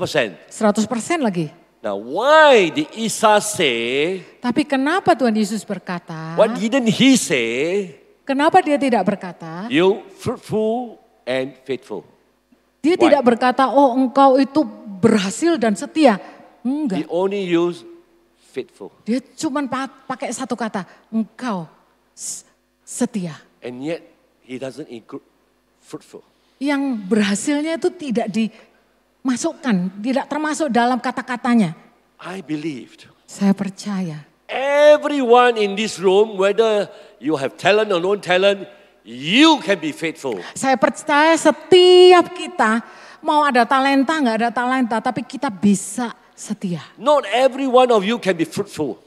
100% lagi. Now, why did Isa say, Tapi kenapa Tuhan Yesus berkata? what didn't he say, Kenapa dia tidak berkata? you fruitful and faithful? Dia Why? tidak berkata, oh engkau itu berhasil dan setia. He Enggak. only used faithful. Dia cuma pakai satu kata, engkau setia. And yet, he doesn't include fruitful. Yang berhasilnya itu tidak dimasukkan, tidak termasuk dalam kata-katanya. I believed. Saya percaya. Everyone in this room, whether you have talent or no talent, you can be faithful. Saya percaya setiap kita, mau ada talenta nggak ada talenta, tapi kita bisa setia. Not every one of you can be fruitful.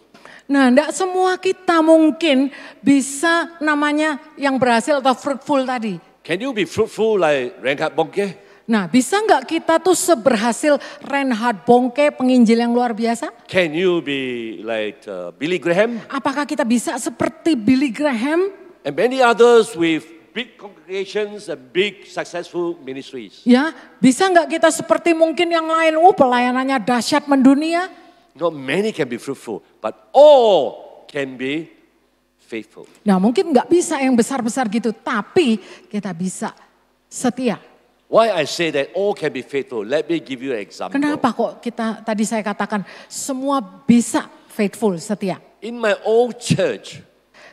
Nah, enggak semua kita mungkin bisa namanya yang berhasil atau fruitful tadi. Can you be fruitful like Reinhard Bonnke? Nah, bisa nggak kita tuh seberhasil Reinhard Bonnke, penginjil yang luar biasa? Can you be like Billy Graham Apakah kita bisa seperti Billy Graham? and many others with big congregations and big successful ministries? Ya, bisa nggak kita seperti mungkin yang lain? Pelayanannya dahsyat mendunia. Not many can be fruitful, but all can be faithful. Nah, mungkin nggak bisa yang besar-besar gitu, tapi kita bisa setia. Why I say that all can be faithful? Let me give you an example. Kenapa kok tadi saya katakan semua bisa faithful, setia? In my old church,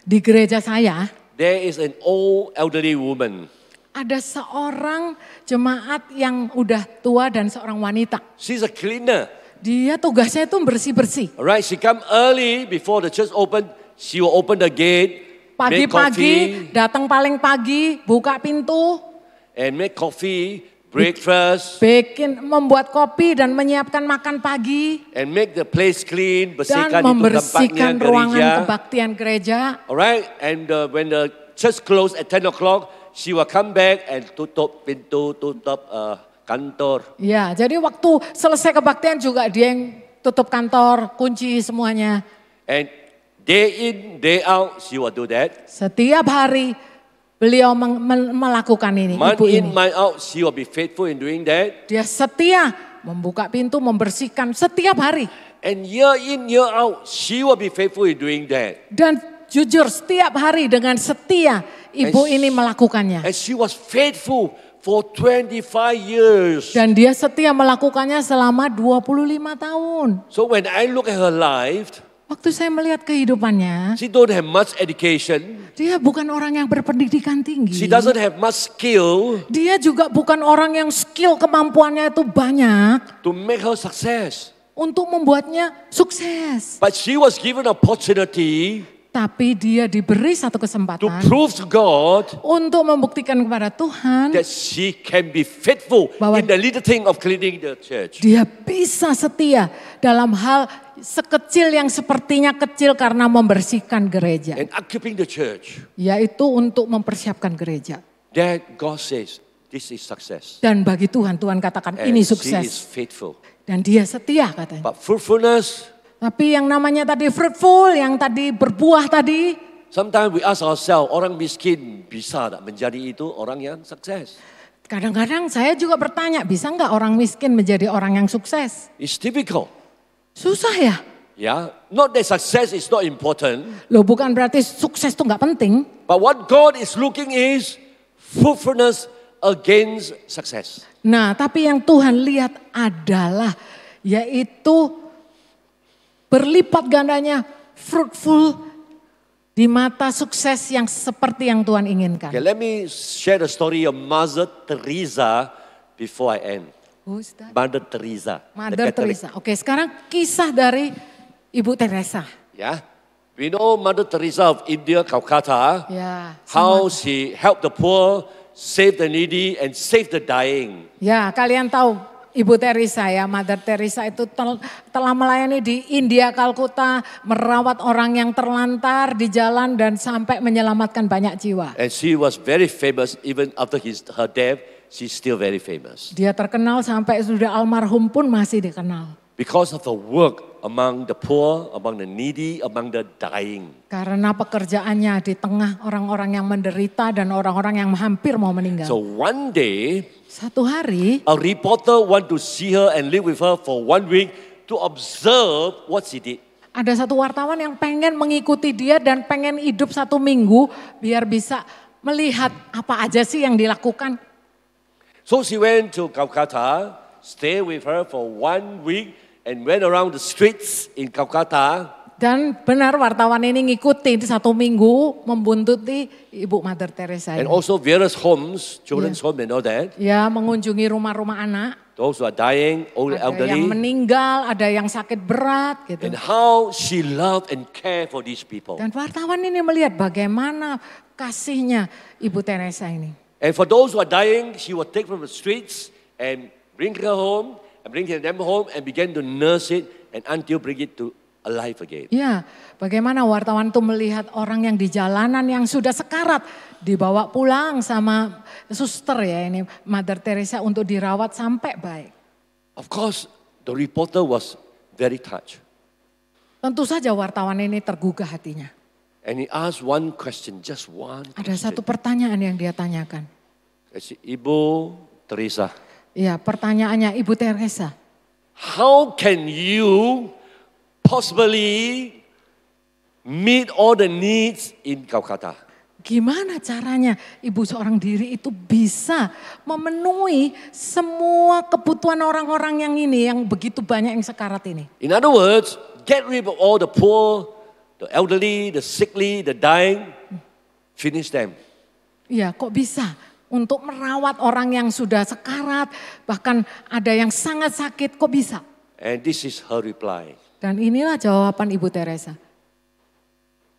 Di gereja saya there is an old elderly woman. ada seorang jemaat yang udah tua dan seorang wanita. She's a cleaner. Dia tugasnya itu bersih-bersih. Alright, she come early before the church open. She will open the gate, make Pagi-pagi, coffee, datang paling pagi, buka pintu, and make coffee, breakfast, membuat kopi dan menyiapkan makan pagi. and make the place clean, Dan bersihkan itu tempatnya membersihkan ruangan gereja. kebaktian gereja. Alright, and when the church close at 10 o'clock, she will come back and tutup pintu, tutup kantor. Ya, jadi waktu selesai kebaktian juga dia yang tutup kantor, kunci semuanya. And day in, day out, she will do that. Setiap hari beliau melakukan ini, Month ibu in, ini. month out, she will be faithful in doing that. Dia setia membuka pintu, membersihkan setiap hari. And year in, year out, she will be faithful in doing that. Dan jujur setiap hari dengan setia ibu ini melakukannya. And she was faithful for 25 years. Dan dia setia melakukannya selama 25 tahun. So when I look at her life, Waktu saya melihat kehidupannya, she don't have much education. dia bukan orang yang berpendidikan tinggi. She doesn't have much skill Dia juga bukan orang yang skill kemampuannya itu banyak to make her success. untuk membuatnya sukses. But she was given opportunity Tapi dia diberi satu to kesempatan prove to God untuk membuktikan kepada Tuhan that she can be faithful Bahwa in the little thing of cleaning the church. dia bisa setia dalam hal sekecil yang sepertinya kecil karena membersihkan gereja. And equipping the church. Yaitu untuk mempersiapkan gereja. That God says, this is success. Dan bagi Tuhan, Tuhan katakan And ini she is sukses. faithful. Dan dia setia katanya. But fruitfulness, Tapi yang namanya tadi fruitful, yang tadi berbuah tadi. sometimes we ask ourselves, orang miskin bisa tak menjadi itu orang yang sukses? Kadang-kadang saya juga bertanya, bisa nggak orang miskin menjadi orang yang sukses? It's difficult. Susah ya? Yeah, not that success is not important, Loh bukan berarti sukses itu nggak penting. but what God is looking is fruitfulness against success. Nah tapi yang Tuhan lihat adalah yaitu berlipat gandanya fruitful di mata sukses yang seperti yang Tuhan inginkan. Okay, let me share the story of Mother Teresa before I end. Who's that? Mother Teresa. the Mother Catholic. Teresa. Oke, sekarang kisah dari Ibu Teresa. Yeah, we know Mother Teresa of India, Calcutta. Ya, How she helped the poor, saved the needy, and saved the dying. ya kalian tahu Ibu Teresa ya, Mother Teresa itu telah melayani di India, Kalkuta, merawat orang yang terlantar di jalan dan sampai menyelamatkan banyak jiwa. And she was very famous even after her death. She's still very famous. Dia terkenal sampai sudah almarhum pun masih dikenal. Because of her work among the poor, among the needy, among the dying. Karena pekerjaannya di tengah orang-orang yang menderita dan orang-orang yang hampir mau meninggal. So one day, Satu hari a reporter want to see her and live with her for 1 week to observe what she did. ada satu wartawan yang pengen mengikuti dia dan pengen hidup 1 minggu biar bisa melihat apa aja sih yang dilakukan. So she went to Calcutta, stay with her for 1 week, and went around the streets in Calcutta. Dan benar wartawan ini ngikutin 1 minggu membuntuti Ibu Mother Teresa And ini. also various homes, children's home and all that. Ya mengunjungi rumah-rumah anak. Those who are dying, old Ada yang elderly. meninggal, ada yang sakit berat gitu. And how she loved and cared for these people. Dan wartawan ini melihat bagaimana kasihnya Ibu Teresa ini. And for those who are dying, she will take from the streets and bring her home, and bring them home and begin to nurse it and until bring it to alive again. Ya, bagaimana wartawan itu melihat orang yang di jalanan yang sudah sekarat dibawa pulang sama suster ya ini Mother Teresa untuk dirawat sampai baik. Of course, the reporter was very touched. Tentu saja wartawan ini tergugah hatinya. And he asked one question, just one Ada question. satu pertanyaan yang dia tanyakan. He said, Ibu Teresa, Ya, pertanyaannya Ibu Teresa. how can you possibly meet all the needs in Calcutta? Gimana caranya ibu seorang diri itu bisa memenuhi semua kebutuhan orang-orang yang ini, yang begitu banyak yang sekarat ini. In other words, get rid of all the poor, the elderly, the sickly, the dying, finish them. Ya kok bisa untuk merawat orang yang sudah sekarat, bahkan ada yang sangat sakit, kok bisa? And this is her reply. Dan inilah jawaban Ibu Teresa.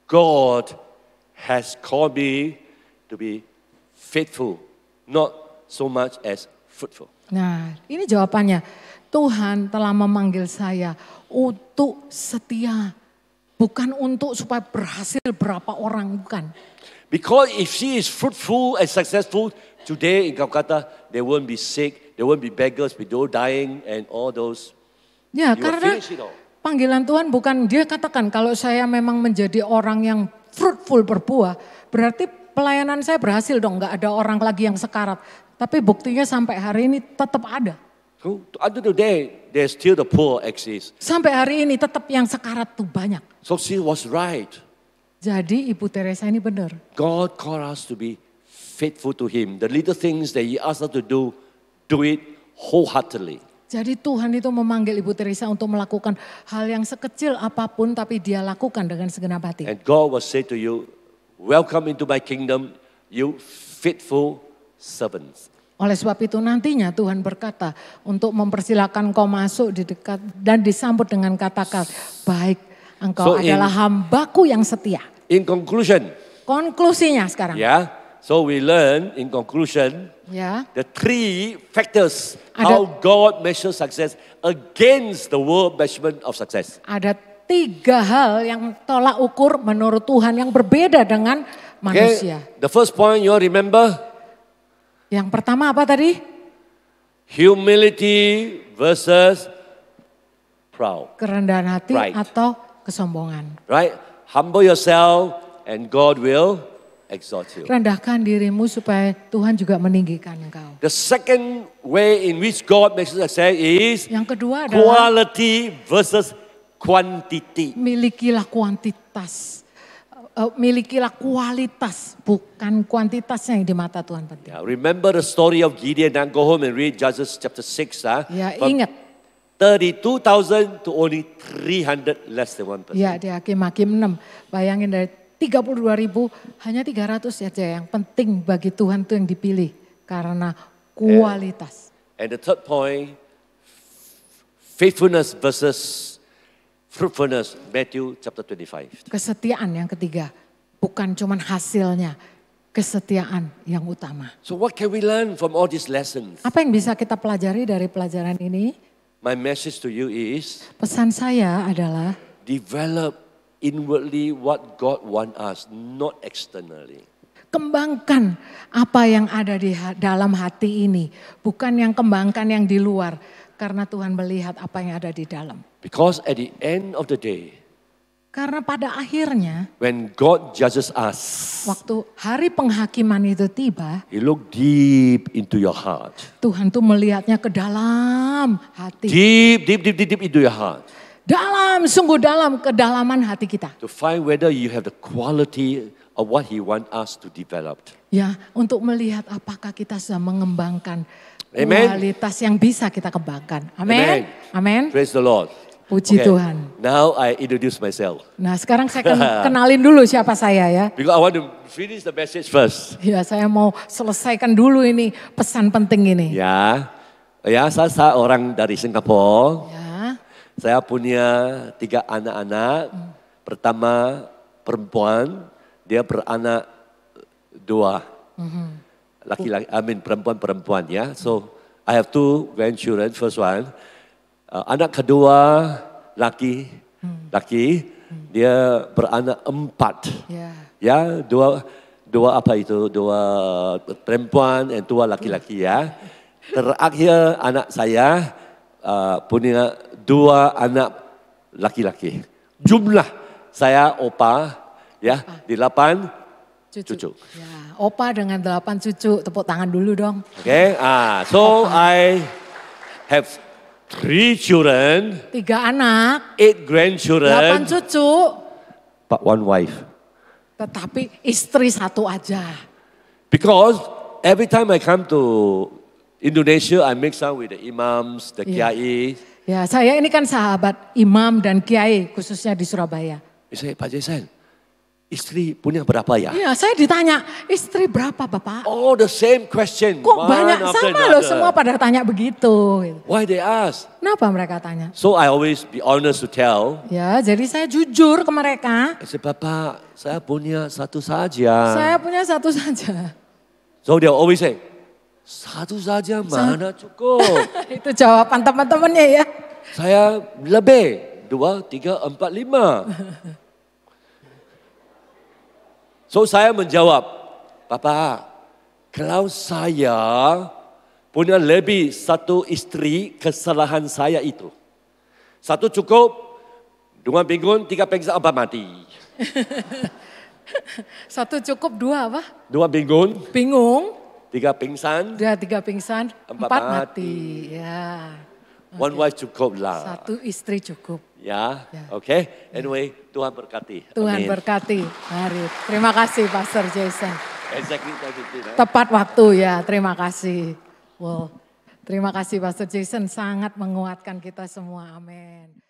God has called me to be faithful, not so much as fruitful. Nah ini jawabannya, Tuhan telah memanggil saya untuk setia. Bukan untuk supaya berhasil berapa orang, bukan. Because if she is fruitful and successful, today in Calcutta, they won't be sick, there won't be beggars, widow dying, and all those. Ya, You will karena finish it all. panggilan Tuhan bukan, dia katakan kalau saya memang menjadi orang yang fruitful berbuah, berarti pelayanan saya berhasil dong, nggak ada orang lagi yang sekarat. Tapi buktinya sampai hari ini tetap ada. So, until today, there's still the poor exist. Sampai hari ini tetap yang sekarat tuh banyak. So she was right. Jadi Ibu Teresa ini benar. God called us to be faithful to Him. The little things that He asked us to do it wholeheartedly. Jadi Tuhan itu memanggil Ibu Teresa untuk melakukan hal yang sekecil apapun tapi dia lakukan dengan segenap hati. And God will say to you, welcome into my kingdom, you faithful servants. Oleh sebab itu nantinya Tuhan berkata untuk mempersilakan kau masuk di dekat dan disambut dengan kata-kata baik engkau adalah hambaku yang setia. In conclusion, Konklusinya sekarang. yeah, so we learn in conclusion Ya, the three factors how God measures success against the world measurement of success. ada 3 hal yang tolak ukur menurut Tuhan yang berbeda dengan manusia. Okay, the first point you all remember, Yang pertama apa tadi? humility versus proud. Kerendahan hati Pride. atau kesombongan. Right? Humble yourself and God will exalt you. Rendahkan dirimu supaya Tuhan juga meninggikan engkau. The second way in which God makes us success is Yang kedua adalah quality versus quantity. milikilah kuantitas. Milikilah kualitas, bukan kuantitasnya yang di mata Tuhan penting. Yeah, remember the story of Gideon. Now go home and read Judges chapter 6. Ya, From ingat. 32,000 to only 300, less than 1%. Ya, di Hakim-Hakim 6. Bayangin dari 32.000 hanya 300 saja yang penting bagi Tuhan itu yang dipilih karena kualitas. And the third point, faithfulness versus fruitfulness, Matthew chapter 25. Kesetiaan yang ketiga, bukan cuman hasilnya, kesetiaan yang utama. So what can we learn from all these lessons? Apa yang bisa kita pelajari dari pelajaran ini? My message to you is Pesan saya adalah develop inwardly what God wants us, not externally. kembangkan apa yang ada di dalam hati ini, bukan yang kembangkan yang di luar, karena Tuhan melihat apa yang ada di dalam. Because at the end of the day, Karena pada akhirnya, when God judges us, waktu hari penghakiman itu tiba, He look deep into your heart. Tuhan tuh melihatnya ke dalam hati. Deep into your heart. Dalam, sungguh dalam, kedalaman hati kita. To find whether you have the quality of what He wants us to develop. Ya, untuk melihat apakah kita sudah mengembangkan Amen. kualitas yang bisa kita kembangkan. Amin. Amin. Praise the Lord. Puji Okay, Tuhan. now I introduce myself. Nah, sekarang saya kenalin dulu siapa saya ya. Because I want to finish the message first. Ya, saya mau selesaikan dulu ini pesan penting ini. Ya, saya orang dari Singapura. Ya, Saya punya 3 anak-anak. Pertama perempuan, dia beranak 2. Laki-laki, perempuan ya. So I have 2 grandchildren. First one, anak kedua laki, dia beranak 4. ya. Ya, dua apa itu? 2 perempuan dan 2 laki-laki ya. Terakhir anak saya punya 2 anak laki-laki. Jumlah saya opa ya, 8 cucu. Ya, opa dengan 8 cucu, tepuk tangan dulu dong. Okay, so I have 3 children, 3 anak, 8 grandchildren, 8 cucu, but 1 wife. tetapi istri 1 aja. Because every time I come to Indonesia, I mix up with the imams, the kiai. Ya, saya ini kan sahabat imam dan kiai khususnya di Surabaya. Saya Pak Jason, istri punya berapa ya? Iya, saya ditanya, istri berapa Bapak? Oh, the same question. Kok one banyak after sama loh, another. semua pada tanya begitu. Why they ask? Kenapa mereka tanya? So I always be honest to tell. Ya, jadi saya jujur ke mereka. I say, Bapak, saya punya 1 saja. Saya punya 1 saja. So they always say, 1 saja mana cukup? Itu jawaban teman-temannya ya. Saya lebih, 2, 3, 4, 5. So saya menjawab, Bapak, kalau saya punya lebih satu istri, kesalahan saya itu. Satu cukup, 2 minggu, 3 pingsan, 4 mati. Satu cukup, 2 apa? 2 minggu, Bingung. 3 pingsan, 3 pingsan, 4 mati. Ya. one wife cukup lah. Satu istri cukup. Ya, oke. Anyway, Tuhan berkati. Tuhan Amin. berkati. Mari. Terima kasih Pastor Jason. Exactly, thank you, Tina. Tepat waktu ya, terima kasih. Wow. Terima kasih Pastor Jason, sangat menguatkan kita semua. Amin.